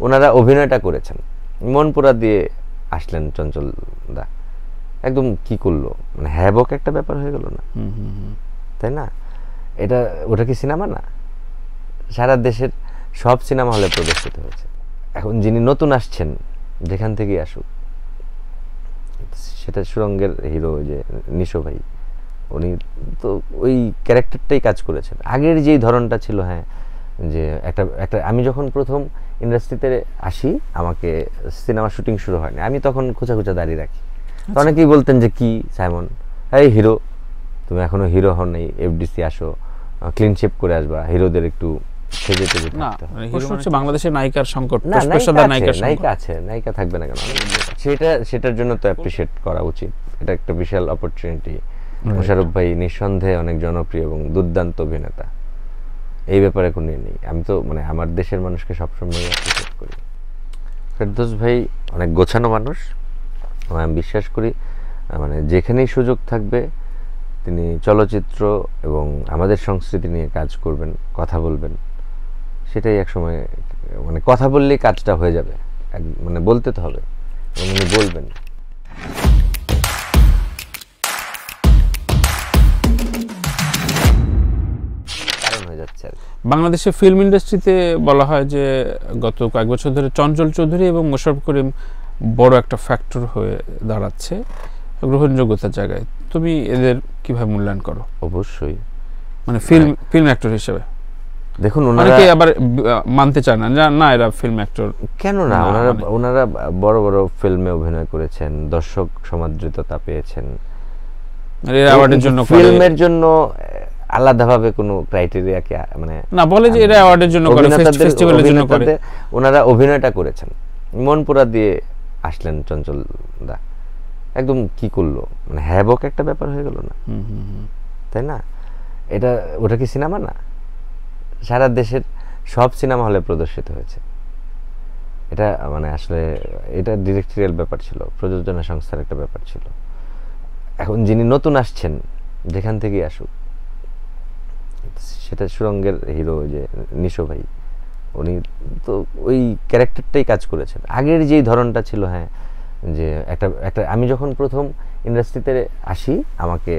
ওনারা অভিনয়টা করেছেন, মন পুরা দিয়ে আসলেন চঞ্চল দা, একদম কি করলো, মানে হ্যাবক একটা ব্যাপার হয়ে গেল না, তাই না? এটা ওটা কি সিনেমা না? সারা দেশের সব সিনেমা হলে প্রদর্শিত হয়েছে। এখন যিনি নতুন আসছেন, যেখান থেকেই আসুক, সেটা সুরঙ্গের হিরো যে নিশো ভাই, উনি তো ওই ক্যারেক্টারটাই কাজ করেছেন। আগের যেই ধরনটা ছিল, হ্যাঁ, যে একটা একটা আমি যখন প্রথম ইন্ডাস্ট্রিতে আসি, আমাকে সিনেমা শুটিং শুরু হয়নি, আমি তখন খোঁচা খোঁচা দাঁড়িয়ে রাখি। তো অনেকেই বলতেন যে কি সাইমন, এই হিরো, তুমি এখনো হিরো হও নাই, এফডিসি আসো, ক্লিন শেপ করে আসবা, হিরোদের একটু সেজে তেজে থাকতে হয়। প্রশ্ন হচ্ছে বাংলাদেশের নায়িকার সংকট, না, নায়িকা আছে, নায়িকা থাকবে না কেন? সেটার জন্য তো অ্যাপ্রিশিয়েট করা উচিত। এটা একটা বিশাল অপরচুনিটি। মোশাররফ ভাই নিঃসন্দেহে অনেক জনপ্রিয় এবং দুর্দান্ত অভিনেতা, এই ব্যাপারে কোনো নেই। আমি তো মানে আমার দেশের মানুষকে সবসময় অ্যাপ্রিশিয়েট করি। ফেরদৌস ভাই অনেক গোছানো মানুষ, আমি বিশ্বাস করি মানে যেখানেই সুযোগ থাকবে তিনি চলচ্চিত্র এবং আমাদের সংস্কৃতি নিয়ে কাজ করবেন, কথা বলবেন। সেটাই একসময় মানে কথা বললেই কাজটা হয়ে যাবে, মানে বলতে তো হবে এবং উনি বলবেন। কারণ হয়ে যাচ্ছে আর বাংলাদেশের ফিল্ম ইন্ডাস্ট্রিতে বলা হয় যে গত কয়েক বছর ধরে চঞ্চল চৌধুরী এবং মোশাররফ করিম বড় একটা ফ্যাক্টর হয়ে দাঁড়াচ্ছে গ্রহণযোগ্যতার জায়গায়। তুমি এদের কিভাবে মূল্যায়ন করো? অবশ্যই মানে ফিল্ম অ্যাক্টর হিসেবে দেখুন, অনেকে আবার মানতে চায় না, না এরা ফিল্ম অ্যাক্টর কেন না, ওনারা বড় বড় ফিল্মে অভিনয় করেছেন, দর্শক সমাদৃততা পেয়েছেন। অ্যাওয়ার্ডের জন্য, ফিল্মের জন্য আলাদাভাবে কোনো ক্রাইটেরিয়া কি মানে না বলে যে এরা অ্যাওয়ার্ডের জন্য করে, ফেস্টিভ্যালের জন্য করে। ওনারা অভিনয়টা করেছেন, মন পুরা দিয়ে আসলেন চঞ্চল দা, একদম কি করলো, মানে হ্যাবক একটা ব্যাপার হয়ে গেল না, তাই না? এটা ওটা কি সিনেমা না? সারা দেশের সব সিনেমা হলে প্রদর্শিত হয়েছে। এটা মানে আসলে এটা ডিরেক্টরিয়াল ব্যাপার ছিল, প্রযোজনা সংস্থার একটা ব্যাপার ছিল। এখন যিনি নতুন আসছেন, যেখান থেকেই আসুক, সেটা সুরঙ্গের হিরো যে নিশো ভাই, উনি তো ওই ক্যারেক্টারটাই কাজ করেছেন। আগের যেই ধরনটা ছিল, হ্যাঁ, যে একটা আমি যখন প্রথম ইন্ডাস্ট্রিতে আসি, আমাকে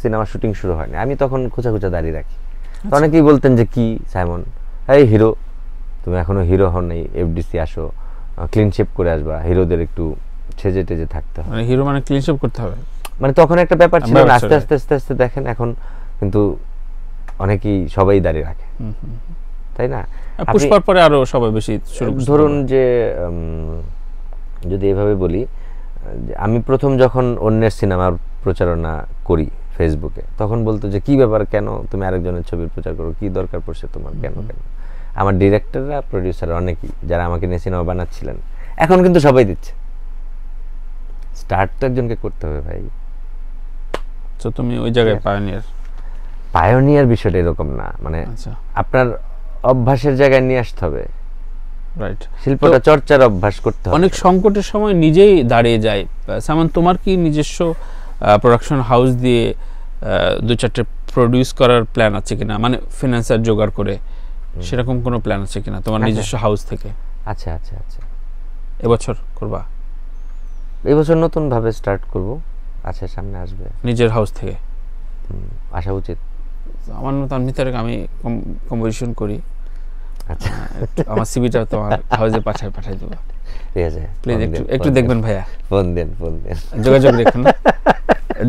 সিনেমা শুটিং শুরু হয়নি, আমি তখন খোঁচা খোঁচা দাঁড়িয়ে রাখি। তো অনেকেই বলতেন যে কি সাইমন, এই হিরো, তুমি এখনো হিরো হও নাই, এফডিসি আসো, ক্লিন শেপ করে আসবা, হিরোদের একটু সেজে টেজে থাকতে হয়। মানে হিরো মানে ক্লিন শেপ করতে হবে, মানে তখন একটা ব্যাপার ছিল। আস্তে আস্তে আস্তে আস্তে দেখেন এখন কিন্তু অনেকেই সবাই দাঁড়িয়ে রাখে, তাই না? পুষ্পার পরে আরো সবাই বেশি ধরুন যে যদি এভাবে বলি, আমি প্রথম যখন অন্যের সিনেমার প্রচারণা করি ফেসবুকে, তখন বলতো যে কি ব্যাপার, কেন তুমি আরেকজনের ছবির প্রচার করো, কি দরকার পড়ছে তোমার, কেন? আমার ডিরেক্টররা, প্রডিউসার অনেকেই যারা আমাকে নিয়ে সিনেমা বানাচ্ছিলেন, এখন কিন্তু সবাই দিচ্ছে। স্টার্ট তো একজনকে করতে হবে ভাই। তো তুমি ওই জায়গায় পায়োনিয়ার বিষয়টা এরকম না, মানে আপনার অভ্যাসের জায়গায় নিয়ে আসতে হবে, রাইট? শিল্পটা চর্চার অভ্যাস করতে হবে। অনেক সংকটের সময় নিজেই দাঁড়িয়ে যায়। সামান, তোমার কি নিজস্ব প্রোডাকশন হাউস দিয়ে দু চারটে প্রডিউস করার প্ল্যান আছে কিনা, মানে ফিনান্সার জোগাড় করে সেরকম কোনো প্ল্যান আছে কিনা তোমার নিজস্ব হাউস থেকে? আচ্ছা আচ্ছা আচ্ছা, এবছর করবা? এবছর নতুন ভাবে স্টার্ট করব। আচ্ছা, সামনে আসবে নিজের হাউস থেকে, আসা উচিত। আমার মতো ভিতরে আমি কম্পোজিশন করি। আচ্ছা, আমার সিভিটা তোমার হাউসে পাঠাই দেবো, ঠিক আছে? প্লিজ একটু দেখবেন ভাইয়া, ফোন দেন, যোগাযোগ রেখুন,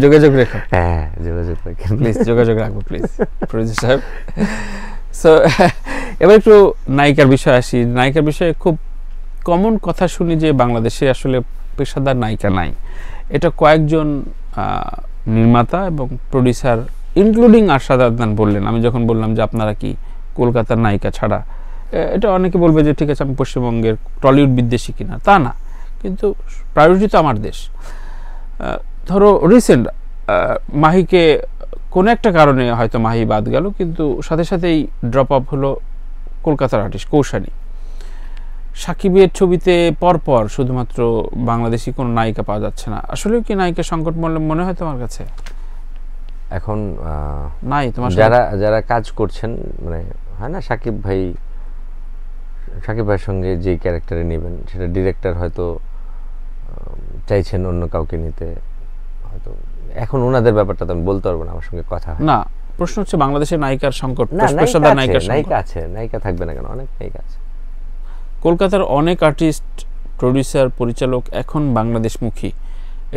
যোগাযোগ রেখুন, হ্যাঁ যোগাযোগ রাখুন প্লিজ, যোগাযোগ রাখবো প্লিজ প্রডিউসার সাহেব। সো এবার একটু নায়িকার বিষয়ে আসি। নায়িকার বিষয়ে খুব কমন কথা শুনি যে বাংলাদেশে আসলে পেশাদার নায়িকা নাই। এটা কয়েকজন নির্মাতা এবং প্রডিউসার ইনক্লুডিং আরশাদ আদনান বললেন। আমি যখন বললাম যে আপনারা কি কলকাতার নায়িকা ছাড়া, এটা অনেকে বলবে যে ঠিক আছে আমি পশ্চিমবঙ্গের টলিউড বিদ্বেষী কিনা, তা না, কিন্তু প্রায়োরিটি তো আমার দেশ। ধরো রিসেন্ট মাহিকে কোনো একটা কারণে হয়তো মাহি বাদ গেল, কিন্তু সাথে সাথেই ড্রপ আপ হলো কলকাতার আর্টিস্ট কৌশানী। সাকিবের ছবিতে পরপর শুধুমাত্র বাংলাদেশি কোনো নায়িকা পাওয়া যাচ্ছে না। আসলে কি নায়িকা সংকট মনে হয় তোমার কাছে এখন? নাই, তোমার যারা কাজ করছেন, মানে হয় না, সাকিব ভাই শাকিব ভাইয়ের সঙ্গে যেই ক্যারেক্টারে নেবেন সেটা ডিরেক্টর হয়তো চাইছেন অন্য কাউকে নিতে, হয়তো এখন ওনাদের ব্যাপারটা তো আমি বলতে পারবো না, আমার সঙ্গে কথা হয় না। প্রশ্ন হচ্ছে বাংলাদেশের নায়িকার সংকট, না। পেশাদার নায়িকার সংকট। নায়িকা আছে, নায়িকা থাকবে না কেন, অনেক নায়িকা আছে। কলকাতার অনেক আর্টিস্ট, প্রডিউসার, পরিচালক এখন বাংলাদেশমুখী,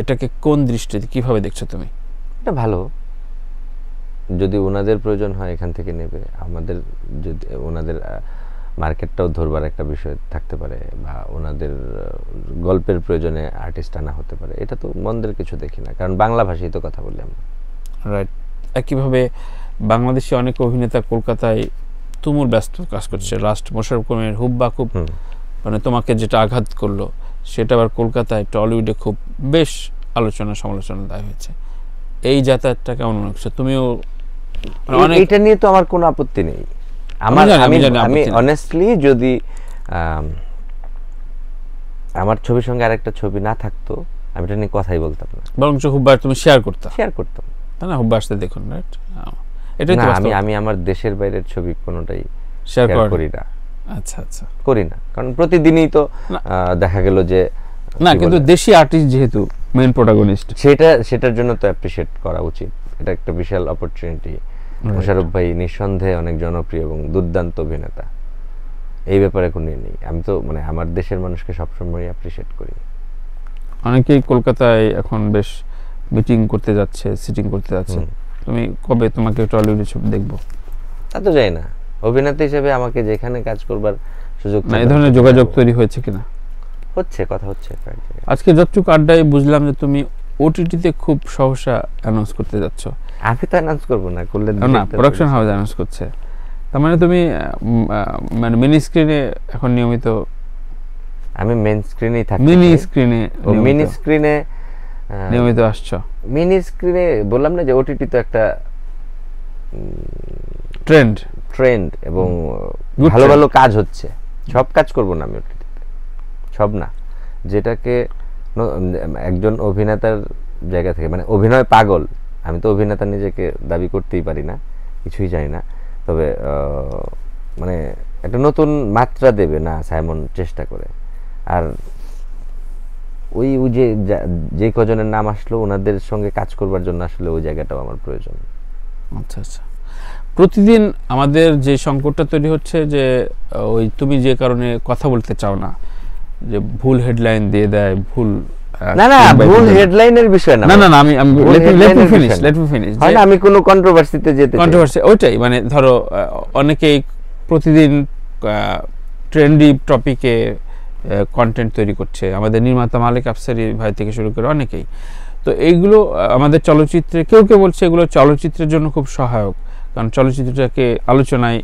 এটাকে কোন দৃষ্টিতে কিভাবে দেখছো তুমি? এটা ভালো, যদি ওনাদের প্রয়োজন হয় এখান থেকে নেবে, আমাদের যদি ওনাদের মার্কেটটাও ধরবার একটা বিষয় থাকতে পারে, বা ওনাদের গল্পের প্রয়োজনে আর্টিস্ট আনা হতে পারে, এটা তো মন্দের কিছু দেখি না, কারণ বাংলা ভাষায় তো কথা বলি আমরা। রাইট। একইভাবে বাংলাদেশি অনেক অভিনেতা কলকাতায় তুমুল ব্যস্ত কাজ করছে। লাস্ট মোশাররফ করিমের হুব্বা খুব মানে তোমাকে যেটা আঘাত করলো, সেটা আবার কলকাতায় টলিউডে খুব বেশ আলোচনা সমালোচনা দায় হয়েছে। এই যাতায়াতটা কেমন মনে হচ্ছে? তুমিও এটা নিয়ে তো আমার কোনো আপত্তি নেই। আমি অনেস্টলি যদি আমার ছবির সঙ্গে আরেকটা ছবি না থাকতো আমি এটা নিয়ে কথাই বলতাম না, বরঞ্চ হুব্বার তুমি শেয়ার করতাম। তাই না? হুব্বা আসতে দেখুন, রাইট? এটাই তো আমি আমার দেশের বাইরের ছবি কোনোটাই শেয়ার করি না। আচ্ছা আচ্ছা, করি না, কারণ প্রতিদিনই তো দেখা গেল যে না, কিন্তু দেশি আর্টিস্ট যেহেতু মেইন প্রোটাগনিস্ট, সেটার জন্য তো অ্যাপ্রিশিয়েট করা উচিত। এটা একটা বিশাল অপরচুনিটি। মোশাররফ ভাই নিঃসন্দেহে অনেক জনপ্রিয় এবং দুর্দান্ত অভিনেতা, এই ব্যাপারে কোনো নেই। আমি তো মানে আমার দেশের মানুষকে সবসময় অ্যাপ্রিশিয়েট করি। অনেকেই কলকাতায় এখন বেশ মিটিং করতে যাচ্ছে, সিটিং করতে যাচ্ছে। তুমি কবে তোমাকে টলিউডে ছবি দেখবো? তা তো যাই না, অভিনেতা হিসেবে আমাকে যেখানে কাজ করবার সুযোগ, না এই ধরনের যোগাযোগ তৈরি হয়েছে কিনা? হচ্ছে, কথা হচ্ছে। আজকে যতটুকু আড্ডায় বুঝলাম যে তুমি ওটিটিতে খুব সহসা অ্যানাউন্স করতে যাচ্ছ। আমি তো অ্যানাউন্স করব না, করলে না, প্রোডাকশন হাউস অ্যানাউন্স করছে। তার মানে তুমি মানে মিনি স্ক্রিনে এখন নিয়মিত? আমি মেইন স্ক্রিনেই থাকি। মিনি স্ক্রিনে নিয়মিত আসছো? মিনি স্ক্রিনে বললাম না যে ওটিটি তো একটা ট্রেন্ড এবং ভালো ভালো কাজ হচ্ছে। সব কাজ করব না আমি ওটিটিতে, সব না। যেটাকে একজন অভিনেতার জায়গা থেকে, মানে অভিনয় পাগল, আমি তো অভিনেতা নিজেকে দাবি করতেই পারি না, কিছুই জানি না, তবে মানে একটা নতুন মাত্রা দেবে না সাইমন চেষ্টা করে। আর ওই যে কজনের নাম আসলো ওনাদের সঙ্গে কাজ করবার জন্য আসলে ওই জায়গাটাও আমার প্রয়োজন। আচ্ছা আচ্ছা। প্রতিদিন আমাদের যে সংকটটা তৈরি হচ্ছে যে ওই তুমি যে কারণে কথা বলতে চাও না, যে ভুল হেডলাইন দিয়ে দেয়, ভুল ভুল হেডলাইনের বিষয় না। না আমি লেট মি ফিনিশ। হয় না, আমি কোনো কন্ট্রোভার্সিতে যেতে কন্ট্রোভার্সি ওইটাই, মানে ধরো অনেকেই প্রতিদিন ট্রেন্ডি টপিকে কন্টেন্ট তৈরি করছে, আমাদের নির্মাতা মালিক আফসারি ভাই থেকে শুরু করে অনেকেই। তো এইগুলো আমাদের চলচ্চিত্রে কেউ কেউ বলছে এগুলো চলচ্চিত্রের জন্য খুব সহায়ক, কারণ চলচ্চিত্রটাকে আলোচনায়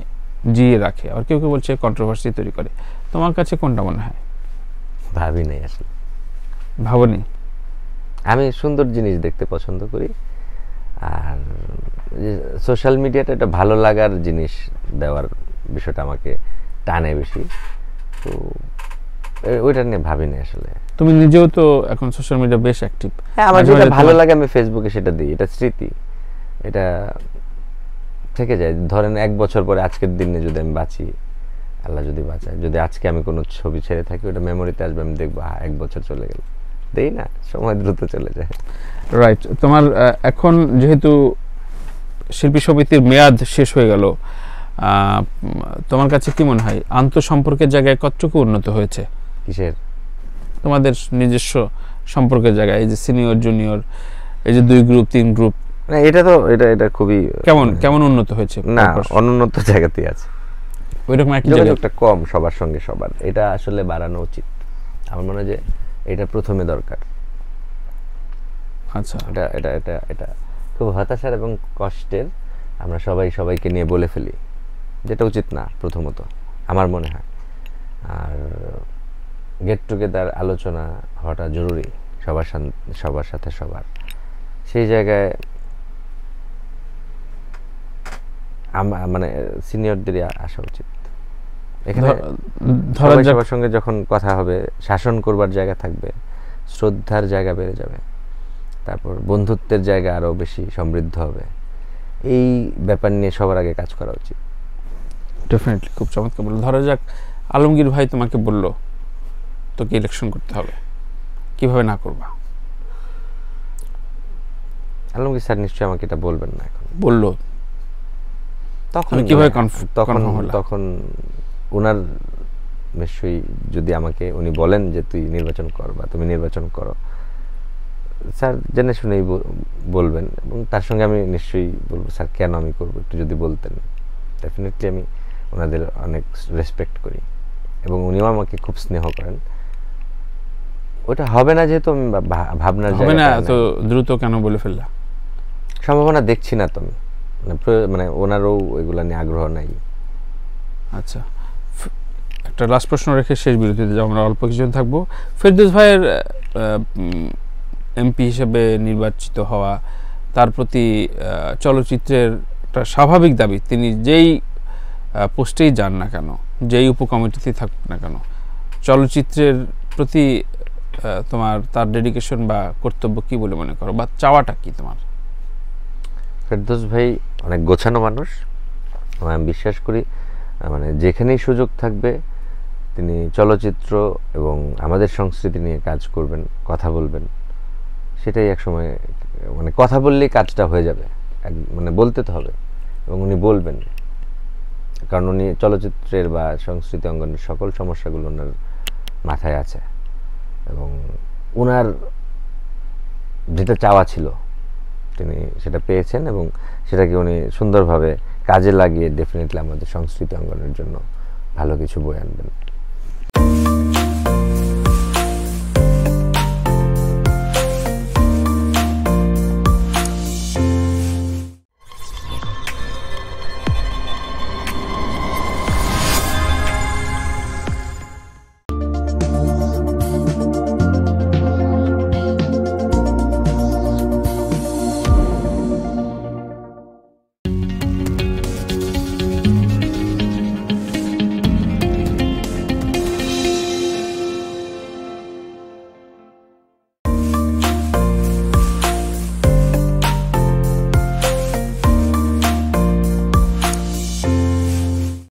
জিয়ে রাখে। আর কেউ কেউ বলছে কন্ট্রোভার্সি তৈরি করে। তোমার কাছে কোনটা মনে হয়? ভাবি নাই আসলে, ভাবনি। আমি সুন্দর জিনিস দেখতে পছন্দ করি, আর সোশ্যাল মিডিয়াটা একটা ভালো লাগার জিনিস দেওয়ার বিষয়টা আমাকে টানে বেশি, তো ওইটা নিয়ে ভাবিনি আসলে। তুমি নিজেও তো এখন সোশ্যাল মিডিয়া বেশ অ্যাক্টিভ। হ্যাঁ, আমার যেটা ভালো লাগে আমি ফেসবুকে সেটা দিই, এটা স্মৃতি, এটা থেকে যায়। ধরেন 1 বছর পরে আজকের দিনে যদি আমি বাঁচি, আল্লাহ যদি বাঁচায়, যদি আজকে আমি কোনো ছবি ছেড়ে থাকি, ওটা মেমোরিতে আসবে, আমি দেখবো 1 বছর চলে গেল। দেই না, সময় দ্রুত চলে যায়। রাইট। তোমার এখন যেহেতু শিল্পী সমিতির মেয়াদ শেষ হয়ে গেল, তোমার কাছে কি মনে হয় আন্তঃসম্পর্কের জায়গায় কতটুকু উন্নত হয়েছে? কিসের? তোমাদের নিজস্ব সম্পর্কের জায়গায়, এই যে সিনিয়র জুনিয়র, এই যে 2 গ্রুপ 3 গ্রুপ, না এটা তো এটা খুবই কেমন উন্নত হয়েছে? না, অনুন্নত জায়গাতেই আছে। ওইরকম একটা যোগাযোগটা কম সবার সঙ্গে সবার, এটা আসলে বাড়ানো উচিত। আমার মনে হয় যে এটা প্রথমে দরকার। আচ্ছা, এটা এটা এটা এটা খুব হতাশার এবং কষ্টের, আমরা সবাইকে নিয়ে বলে ফেলি, যেটা উচিত না প্রথমত আমার মনে হয়। আর গেট টুগেদার আলোচনা হওয়াটা জরুরি সবার সাথে সবার। সেই জায়গায় মানে সিনিয়রদেরই আসা উচিত। এখানে সবার সঙ্গে যখন কথা হবে, শাসন করবার জায়গা থাকবে, শ্রদ্ধার জায়গা বেড়ে যাবে, তারপর বন্ধুত্বের জায়গা আরো বেশি সমৃদ্ধ হবে। এই ব্যাপার নিয়ে সবার আগে কাজ করা উচিত। ডেফিনেটলি, খুব চমৎকার বলল। ধরা যাক আলমগীর ভাই তোমাকে বলল তোকে ইলেকশন করতে হবে, কিভাবে না করবা? আলমগীর স্যার নিশ্চয়ই আমাকে এটা বলবেন না এখন। বললো তখন কিভাবে তখন ওনার নিশ্চয়ই যদি আমাকে উনি বলেন যে তুই নির্বাচন কর বা তুমি নির্বাচন করো, স্যার জেনে শুনেই বলবেন, এবং তার সঙ্গে আমি নিশ্চয়ই বলবো স্যার কেন আমি করব, একটু যদি বলতেন। ডেফিনেটলি আমি ওনাদের অনেক রেসপেক্ট করি এবং উনিও আমাকে খুব স্নেহ করেন। ওটা হবে না যেহেতু আমি ভাবনার হবে না, তো দ্রুত কেন বলে ফেললা? সম্ভাবনা দেখছি না তো আমি, মানে ওনারও এগুলা নিয়ে আগ্রহ নাই। আচ্ছা, একটা লাস্ট প্রশ্ন রেখে শেষ বিরতিতে যাও, আমরা অল্প কিছুজন থাকবো। ফেরদৌস ভাইয়ের এমপি হিসেবে নির্বাচিত হওয়া, তার প্রতি চলচ্চিত্রের একটা স্বাভাবিক দাবি, তিনি যেই পোস্টেই যান না কেন, যেই উপকমিটিতেই থাকুক না কেন, চলচ্চিত্রের প্রতি তোমার তার ডেডিকেশন বা কর্তব্য কি বলে মনে করো, বা চাওয়াটা কি তোমার? ফেরদৌস ভাই অনেক গোছানো মানুষ, আমি বিশ্বাস করি মানে যেখানেই সুযোগ থাকবে তিনি চলচ্চিত্র এবং আমাদের সংস্কৃতি নিয়ে কাজ করবেন, কথা বলবেন। সেটাই একসময় মানে কথা বললেই কাজটা হয়ে যাবে, মানে বলতে তো হবে এবং উনি বলবেন, কারণ উনি চলচ্চিত্রের বা সংস্কৃতি অঙ্গনের সকল সমস্যাগুলো ওনার মাথায় আছে এবং ওনার যেটা চাওয়া ছিল তিনি সেটা পেয়েছেন এবং সেটাকে উনি সুন্দরভাবে কাজে লাগিয়ে ডেফিনেটলি আমাদের সংস্কৃতি অঙ্গনের জন্য ভালো কিছু বয়ে আনবেন।